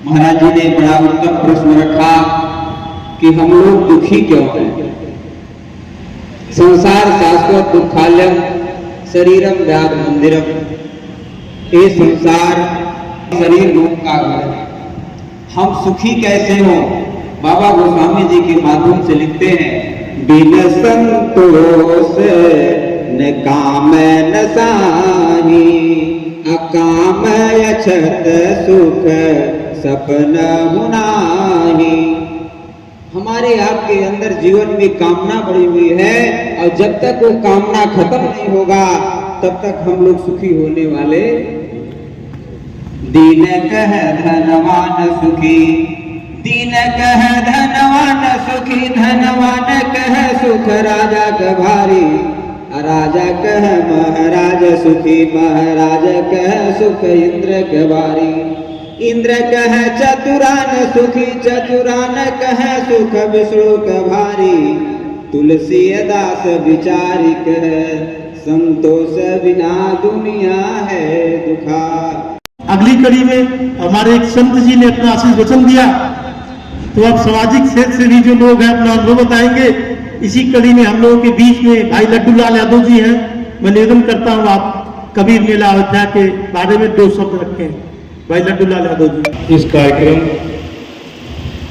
महाराज जी ने बड़ा उत्तम प्रश्न रखा कि हम लोग दुखी क्यों हैं। संसार शाश्वत दुखालयम शरीरम व्याध मंदिरम, ये संसार शरीर रूप का घर है। हम सुखी कैसे हो? बाबा गोस्वामी जी के माध्यम से लिखते हैं, बिन संतोष न काम न साही, अकाम अछत सुख सपना हुनाही। हमारे आपके अंदर जीवन में कामना बढ़ी हुई है और जब तक वो कामना खत्म नहीं होगा तब तक हम लोग सुखी होने वाले। दीन कह धनवान सुखी, दीन कह धनवान सुखी, धनवान कह सुख राजा का भारी, राजा कह महाराज सुखी, महाराज कह सुख इंद्र के भारी। इंद्र कह चतुरान सुखी, चतुरान कह सुख विष्णु का भारी, तुलसी दास विचारी कह संतोष बिना दुनिया है दुखा। अगली कड़ी में हमारे एक संत जी ने अपना आशीष वचन दिया, तो अब सामाजिक क्षेत्र से भी जो लोग हैं अपना अनुभव बताएंगे। इसी कड़ी में हम लोगों के बीच में भाई लड्डू लाल यादव जी हैं। मैं निवेदन करता हूँ आप कबीर मेला अयोध्या के बारे में 2 शब्द रखें। भाई लड्डू लाल यादव जी। इस कार्यक्रम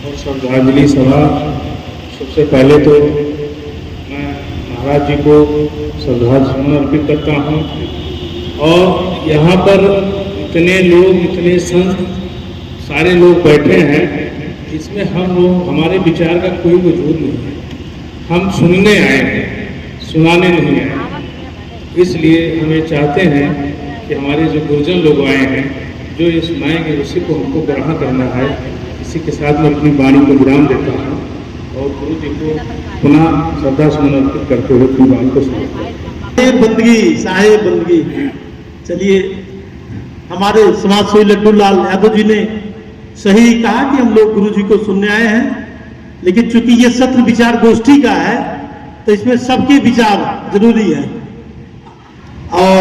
और श्रद्धांजलि सभा, सबसे पहले तो मैं महाराज जी को श्रद्धांजलि अर्पित करता हूँ। और यहाँ पर इतने लोग, इतने संत, सारे लोग बैठे हैं, इसमें हम लोग, हमारे विचार का कोई वजूद नहीं है। हम सुनने आए हैं, सुनाने नहीं आए। इसलिए हम ये चाहते हैं कि हमारे जो गुरुजन लोग आए हैं, जो ये सुनाएंगे उसी को हमको ग्रहण करना है। इसी के साथ मैं अपनी वाणी को विराम देता हूँ और गुरु जी को पुनः श्रद्धा सुमन अर्पित करते हुए अपनी वाणी को सुनाते हैं। बंदगी साहेब बंदगी। चलिए, हमारे समाज सेवी लड्डू लाल यादव जी ने सही कहा कि हम लोग गुरु जी को सुनने आए हैं, लेकिन चूंकि ये सत्र विचार गोष्ठी का है तो इसमें सबके विचार जरूरी है और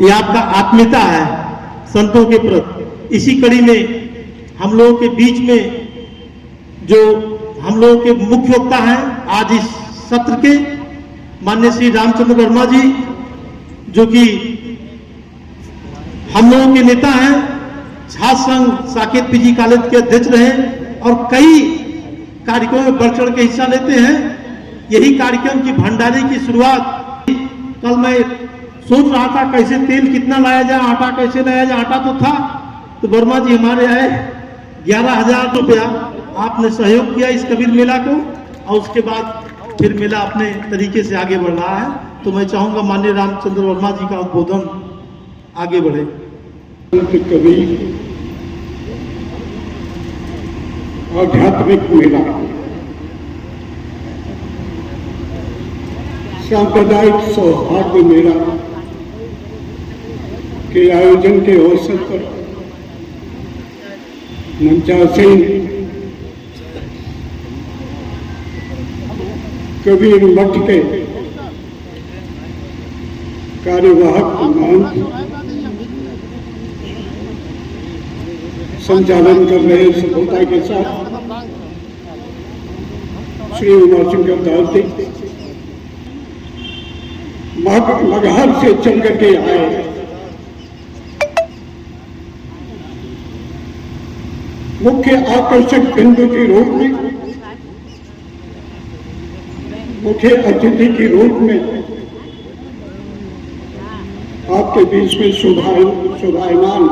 ये आपका आत्मीयता है संतों के प्रति। इसी कड़ी में हम लोगों के बीच में जो हम लोगों के मुख्य वक्ता हैं आज इस सत्र के, माननीय श्री रामचंद्र वर्मा जी, जो कि हम लोगों के नेता हैं, छात्र संघ साकेत पीजी कॉलेज के अध्यक्ष रहे और कई कार्यक्रमों में बढ़ चढ़ के हिस्सा लेते हैं। यही कार्यक्रम की भंडारे की शुरुआत, कल मैं सोच रहा था कैसे तेल कितना लाया जाए, आटा कैसे लाया जाए। आटा तो था, तो वर्मा जी हमारे आए, 11,000 रुपया आपने सहयोग किया इस कबीर मेला को और उसके बाद फिर मेला अपने तरीके से आगे बढ़ रहा है। तो मैं चाहूंगा माननीय रामचंद्र वर्मा जी का उद्बोधन आगे बढ़े। कबीर आध्यात्मिक मेला, सांप्रदायिक सौहार्द मेला के आयोजन के अवसर पर मंचासीन कबीर मठ के कार्यवाहक महंत संचालन कर रहे सफलता के साथ श्री उमाशंकर दास जी मगहर से चल करके आए। मुख्य आकर्षक बिंदु के रूप में, मुख्य अतिथि के रूप में आपके बीच में शोभायमान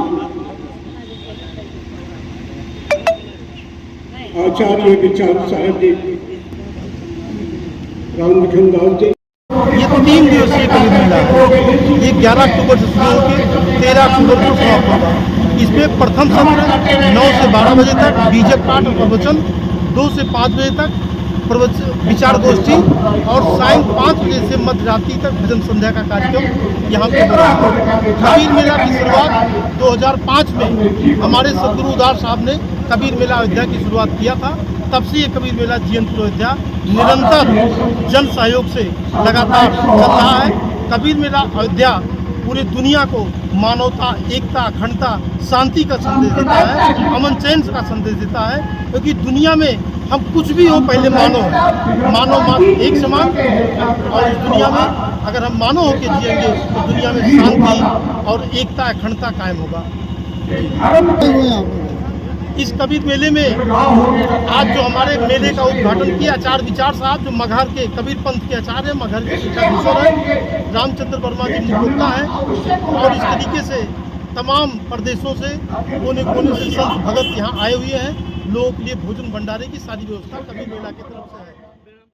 आचार्य विचार साहब जी, रामलखन दास जी। ये 3 दिवसीय कबीर मेला है। ये 11 अक्टूबर से शुरू होकर 13 अक्टूबर को समाप्त होगा। इसमें प्रथम सत्र 9 से 12 बजे तक बीजक पाठ और प्रवचन, 2 से 5 बजे तक विचार गोष्ठी और सायं 5 बजे से मध्य रात्रि तक भजन संध्या का कार्यक्रम यहाँ पे हो रहा है। कबीर मेला की शुरुआत 2005 में हमारे सदगुरु उदार साहब ने कबीर मेला अयोध्या की शुरुआत किया था। तब से ये कबीर मेला जीएनपुर अयोध्या निरंतर जन सहयोग से लगातार चल रहा है। कबीर मेला अयोध्या पूरी दुनिया को मानवता, एकता, अखंडता, शांति का संदेश देता है, अमन चैन का संदेश देता है। क्योंकि दुनिया में हम कुछ भी हो, पहले मानव मात्र एक समान। और इस दुनिया में अगर हम मानव होकर जिएंगे तो दुनिया में शांति और एकता, अखंडता कायम होगा। इस कबीर मेले में आज जो हमारे मेले का उद्घाटन किया आचार्य विचार साहब, जो मगहर के कबीर पंथ के आचार्य हैं, मगहर के पीठाधीश्वर हैं, रामचंद्र वर्मा जी मुखोक्ता हैं। और इस तरीके से तमाम प्रदेशों से, कोने कोने से संत भगत यहाँ आए हुए हैं। लोगों के लिए भोजन भंडारे की सारी व्यवस्था कबीर मेला की तरफ से